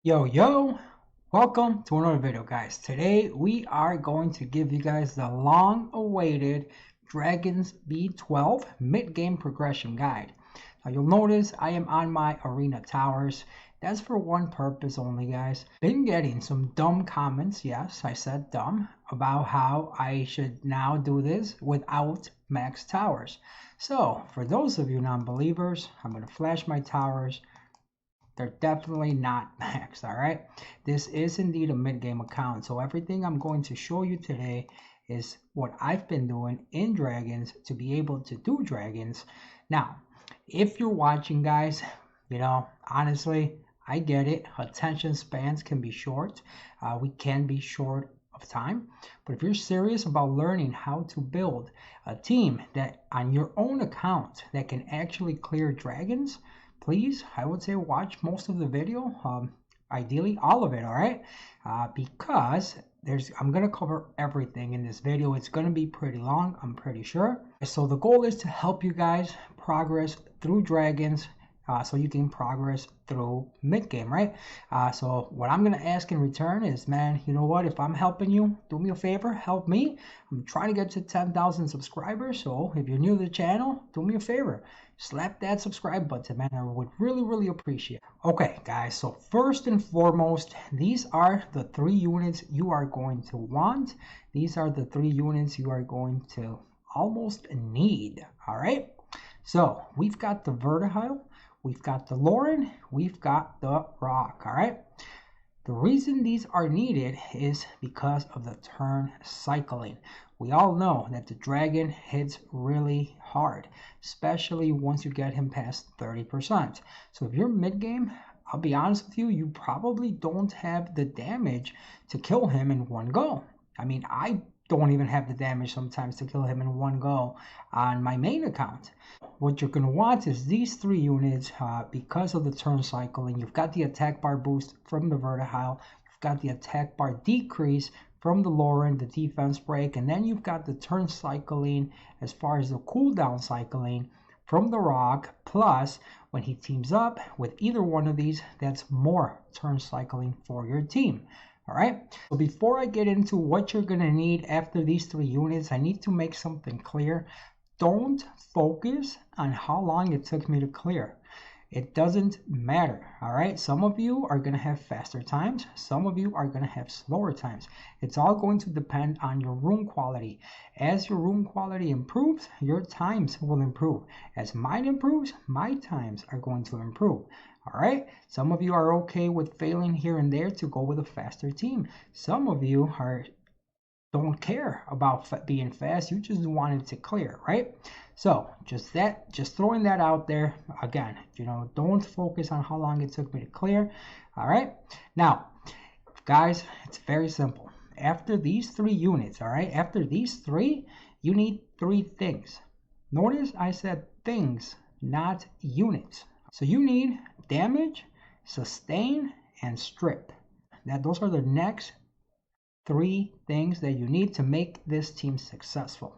Yo, welcome to another video, guys. Today we are going to give you guys the long-awaited Dragons b12 mid-game progression guide. Now you'll notice I am on my arena towers. That's for one purpose only, guys. Been getting some dumb comments, yes, I said dumb, about how I should now do this without max towers. So for those of you non-believers, I'm going to flash my towers. They're definitely not maxed, all right? This is indeed a mid-game account, so everything I'm going to show you today is what I've been doing in Dragons to be able to do Dragons. Now, if you're watching, guys, honestly, I get it. Attention spans can be short. We can be short of time. But if you're serious about learning how to build a team that on your own account that can actually clear Dragons, please, I would say watch most of the video, ideally all of it, all right? Because I'm going to cover everything in this video. It's going to be pretty long, I'm pretty sure. So the goal is to help you guys progress through Dragons so you can progress through mid-game, right? So what I'm going to ask in return is, man, you know what? If I'm helping you, do me a favor, help me. I'm trying to get to 10,000 subscribers, so if you're new to the channel, do me a favor. Slap that subscribe button, man. I would really appreciate it. Okay, guys, so first and foremost, these are the 3 units you are going to want. These are the 3 units you are going to almost need, all right? So we've got the Vertihile, we've got the Lauren, we've got the Rock, all right? The reason these are needed is because of the turn cycling. We all know that the dragon hits really hard, especially once you get him past 30%. So if you're mid-game, I'll be honest with you, you probably don't have the damage to kill him in one go. I mean, I don't even have the damage sometimes to kill him in one go on my main account. What you're going to want is these 3 units because of the turn cycling. You've got the attack bar boost from the Vertihile, you've got the attack bar decrease from the Lauren, the defense break, and then you've got the turn cycling as far as the cooldown cycling from the Rock, plus when he teams up with either one of these, that's more turn cycling for your team. All right, so before I get into what you're going to need after these 3 units, I need to make something clear. Don't focus on how long it took me to clear. It doesn't matter, all right? Some of you are going to have faster times. Some of you are going to have slower times. It's all going to depend on your room quality. As your room quality improves, your times will improve. As mine improves, my times are going to improve. All right, some of you are okay with failing here and there to go with a faster team. Some of you don't care about being fast. You just want it to clear, right? So just throwing that out there again. Don't focus on how long it took me to clear. All right, now guys, it's very simple. After these 3 units, all right, after these 3, you need 3 things. Notice I said things, not units. So you need damage, sustain, and strip. Those are the next 3 things that you need to make this team successful.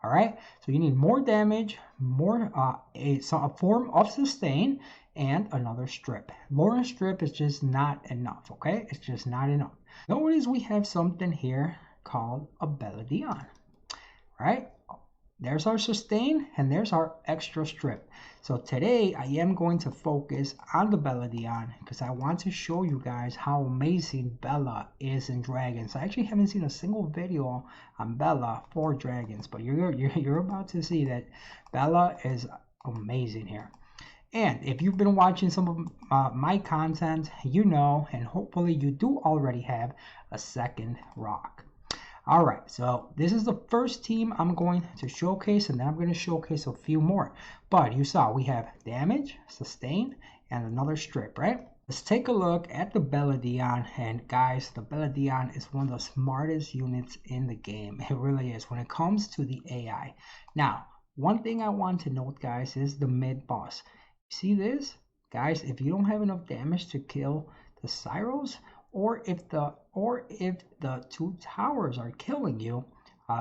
All right, so you need more damage, more a form of sustain, and another strip. Lauren's strip is just not enough. Okay, it's just not enough. Notice we have something here called a b12. Right? There's our sustain and there's our extra strip. So today I am going to focus on the b12 because I want to show you guys how amazing Bella is in Dragons. I actually haven't seen a single video on Bella for Dragons, but you're about to see that Bella is amazing here. And if you've been watching some of my content, you know, and hopefully you do already have a second rock. All right, so this is the first team I'm going to showcase, and then I'm going to showcase a few more. But you saw we have damage, sustain, and another strip, right? Let's take a look at the b12, and guys, the b12 is one of the smartest units in the game. It really is when it comes to the AI. Now, one thing I want to note, guys, is the mid boss. See this? Guys, if you don't have enough damage to kill the Cyros, or if the 2 towers are killing you,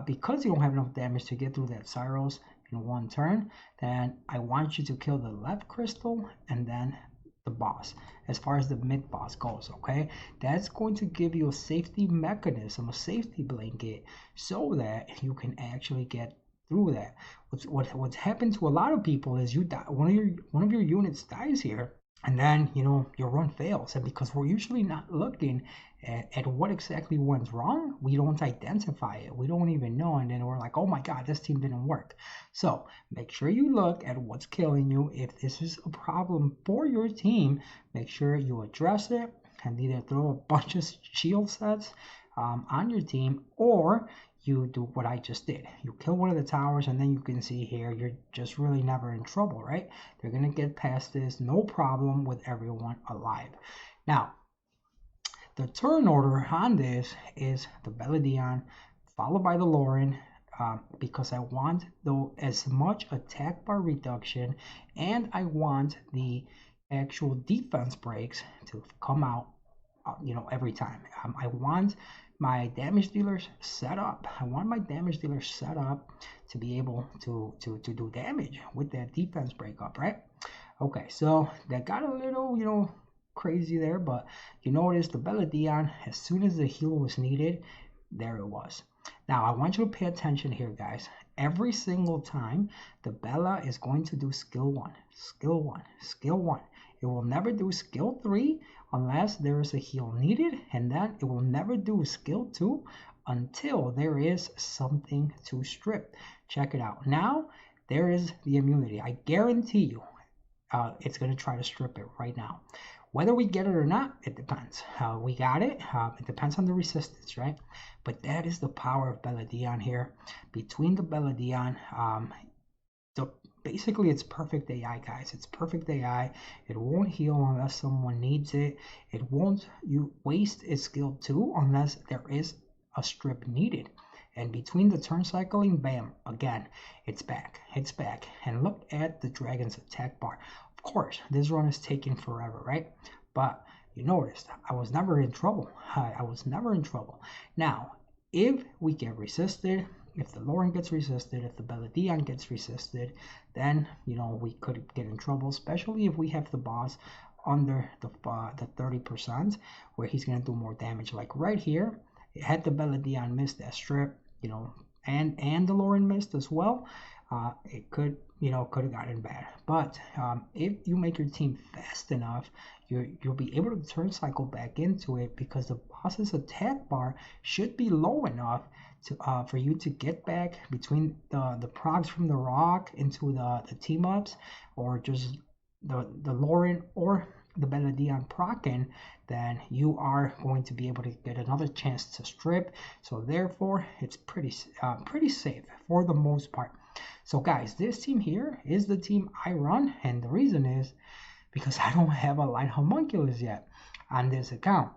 because you don't have enough damage to get through that Cyros in one turn, then I want you to kill the left crystal and then the boss, as far as the mid boss goes. Okay, that's going to give you a safety mechanism, a safety blanket, so that you can actually get through that. What's happened to a lot of people is you die, one of your units dies here, and then your run fails. And because we're usually not looking at what exactly went wrong, we don't identify it, we don't even know, and then we're like, oh my god, this team didn't work. So make sure you look at what's killing you. If this is a problem for your team, make sure you address it and either throw a bunch of shield sets on your team, or you do what I just did. You kill one of the towers, and then you can see here, you're just really never in trouble, right? They're going to get past this, no problem, with everyone alive. Now, the turn order on this is the Beladion, followed by the Lauren, because I want as much attack bar reduction, and I want the actual defense breaks to come out, every time. I want my damage dealers set up. I want my damage dealers set up to be able to do damage with that defense breakup, right? Okay, so that got a little, crazy there, but you notice the Beladion, as soon as the heal was needed, there it was. Now, I want you to pay attention here, guys. Every single time, the Bella is going to do skill 1, skill 1, skill 1. It will never do skill 3 unless there is a heal needed, and then it will never do skill 2 until there is something to strip. Check it out. Now, there is the immunity. I guarantee you it's going to try to strip it right now. Whether we get it or not, it depends. We got it. It depends on the resistance, right? But that is the power of Beladion here. Between the Beladion, basically it's perfect AI, guys. It's perfect AI. It won't heal unless someone needs it. It won't waste its skill 2 unless there is a strip needed. And between the turn cycling, bam, again, it's back. It's back. And look at the dragon's attack bar. Of course, this run is taking forever, right? But you noticed I was never in trouble. I was never in trouble. Now, if we get resisted, if the Lauren gets resisted, if the Beladion gets resisted, then we could get in trouble, especially if we have the boss under the 30%, where he's gonna do more damage. Like right here, had the Beladion missed that strip, and the Lauren missed as well, it could have gotten bad. But if you make your team fast enough, you'll be able to turn cycle back into it, because the boss's attack bar should be low enough to for you to get back between the procs from the rock into the team ups, or just the Lauren or the Beladion procking, then you are going to be able to get another chance to strip. So therefore, it's pretty safe for the most part. So guys, this team here is the team I run, and the reason is because I don't have a light homunculus yet on this account.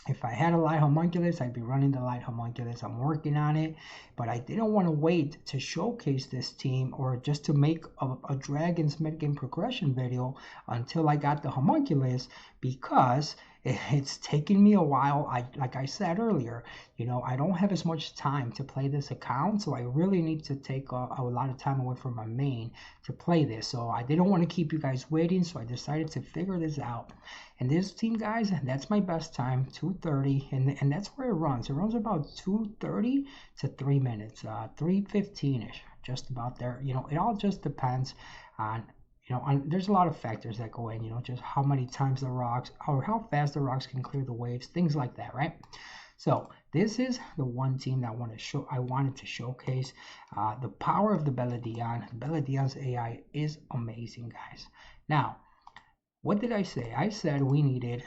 If I had a light homunculus, I'd be running the light homunculus. I'm working on it, but I didn't want to wait to showcase this team, or just to make a Dragon's mid-game progression video until I got the homunculus, because it's taking me a while. Like I said earlier, I don't have as much time to play this account, so I really need to take a lot of time away from my main to play this. So I didn't want to keep you guys waiting, so I decided to figure this out. And this team, guys, that's my best time, 2:30, and that's where it runs. It runs about 2:30 to 3 minutes, 3:15ish, just about there. It all just depends on there's a lot of factors that go in, just how many times the rocks, or how fast the rocks can clear the waves, things like that, right? So this is the one team that I wanted to showcase. The power of the Beladion. Beladion's AI is amazing, guys. Now, what did I say? I said we needed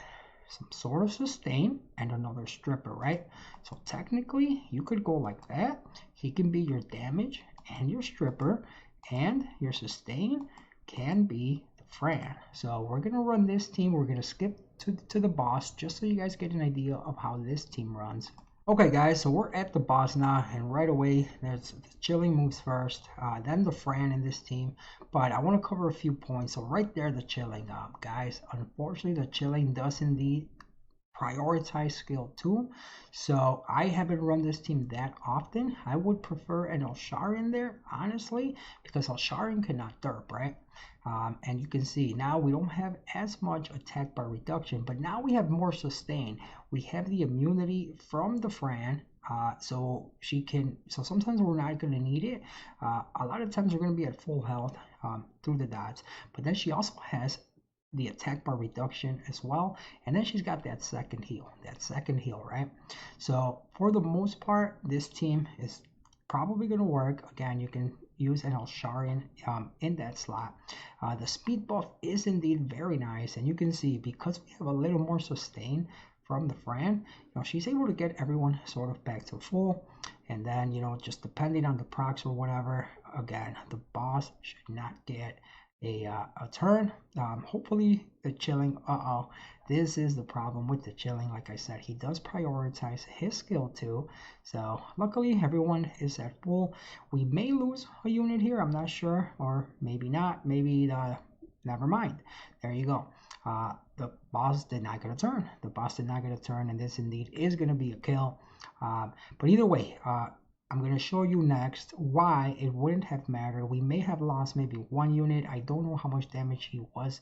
some sort of sustain and another stripper, right? So technically, you could go like that. He can be your damage and your stripper, and your sustain can be the Fran. So we're gonna run this team. We're gonna skip to the boss, just so you guys get an idea of how this team runs. Okay guys, so we're at the boss now, and right away there's the chilling moves first, then the Fran in this team. But I want to cover a few points. So right there, the chilling, guys, unfortunately the chilling does indeed prioritize skill 2, so I haven't run this team that often. I would prefer an Elsharin there, honestly, because Elsharin cannot derp, right? And you can see now we don't have as much attack bar reduction, but now we have more sustain. We have the immunity from the Fran, so she can. So sometimes we're not going to need it. A lot of times we're going to be at full health through the dots, but then she also has the attack bar reduction as well, and then she's got that second heal, right? So for the most part, this team is probably going to work. Again, you can use an Elsharian in that slot. The speed buff is indeed very nice, and you can see because we have a little more sustain from the Fran, she's able to get everyone sort of back to full. And then, just depending on the procs or whatever, again, the boss should not get a turn. Hopefully the chilling, this is the problem with the chilling. Like I said, he does prioritize his skill too, so luckily everyone is at full. We may lose a unit here, I'm not sure, or maybe not. Maybe never mind, there you go. The boss did not get a turn. And this indeed is going to be a kill. But either way, I'm going to show you next why it wouldn't have mattered. We may have lost maybe one unit. I don't know how much damage he was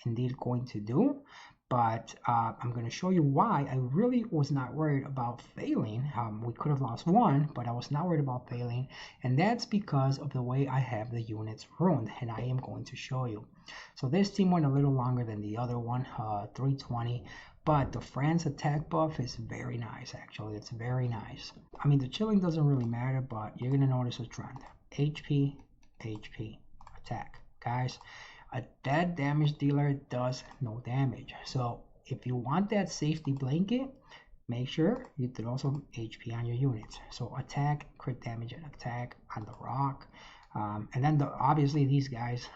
indeed going to do, but I'm going to show you why I really was not worried about failing. We could have lost one, but I was not worried about failing, and that's because of the way I have the units ruined, and I am going to show you. So this team went a little longer than the other one, 320. But the Fran's attack buff is very nice, actually. It's very nice. I mean, the chilling doesn't really matter, but you're going to notice a trend. HP, HP, attack. Guys, a dead damage dealer does no damage. So if you want that safety blanket, make sure you do also HP on your units. So attack, crit damage, and attack on the rock. And then obviously these guys,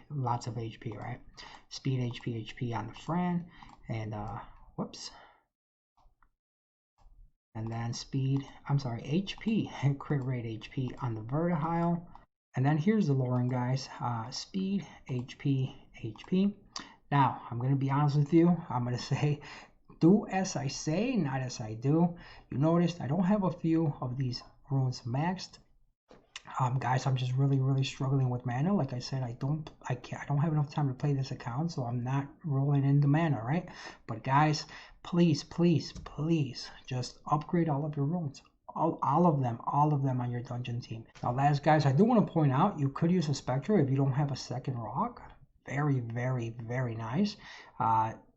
lots of HP, right? Speed, HP on the Fran. And whoops, and then HP, crit rate HP on the Vertihile. And then here's the Lauren, guys, speed, HP. Now I'm going to be honest with you, I'm going to say do as I say, not as I do. You noticed I don't have a few of these runes maxed. Guys, I'm just really struggling with mana. Like I said, I don't have enough time to play this account, so I'm not rolling in the mana, right? But guys, please just upgrade all of your runes, all of them on your dungeon team. Now last, guys, I do want to point out you could use a Spectre if you don't have a second rock. Very nice.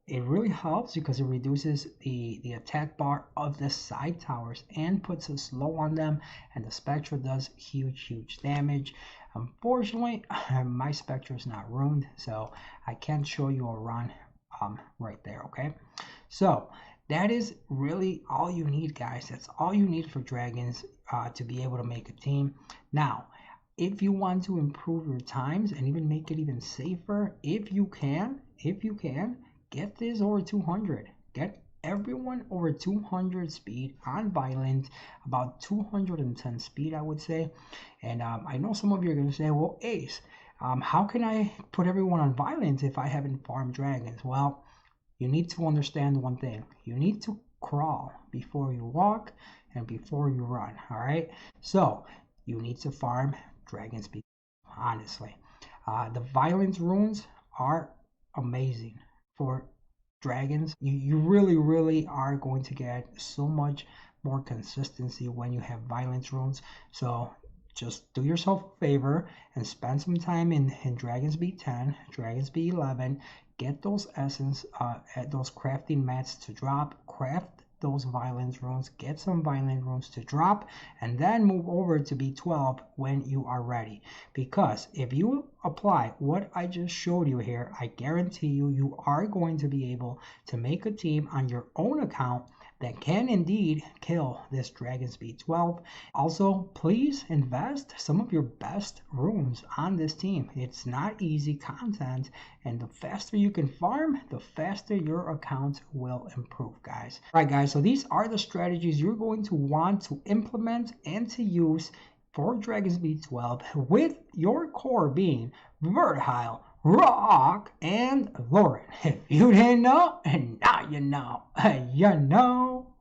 It really helps because it reduces the attack bar of the side towers and puts a slow on them, and the Spectre does huge damage. Unfortunately, my Spectre is not ruined, so I can't show you a run right there, okay? So that is really all you need, guys. That's all you need for Dragons to be able to make a team. Now, if you want to improve your times and even make it even safer, if you can, get this over 200. Get everyone over 200 speed on Violent, about 210 speed, I would say. And I know some of you are going to say, well, Ace, how can I put everyone on Violent if I haven't farmed Dragons? Well, you need to understand one thing. You need to crawl before you walk and before you run, all right? So you need to farm Dragon speed, honestly. The Violence runes are amazing for Dragons. You really are going to get so much more consistency when you have Violence runes. So just do yourself a favor and spend some time in Dragon's B10, Dragon's B11. Get those essence, those crafting mats to drop. Craft those Violence runes, get some Violent runes to drop, and then move over to B12 when you are ready. Because if you apply what I just showed you here, I guarantee you are going to be able to make a team on your own account that can indeed kill this Dragon's B12. Also, please invest some of your best runes on this team. It's not easy content, and the faster you can farm, the faster your account will improve, guys. All right, guys, so these are the strategies you're going to want to implement and to use for Dragon's B12, with your core being Vertihile, Rock, and Lauren. If you didn't know, and now you know, you know.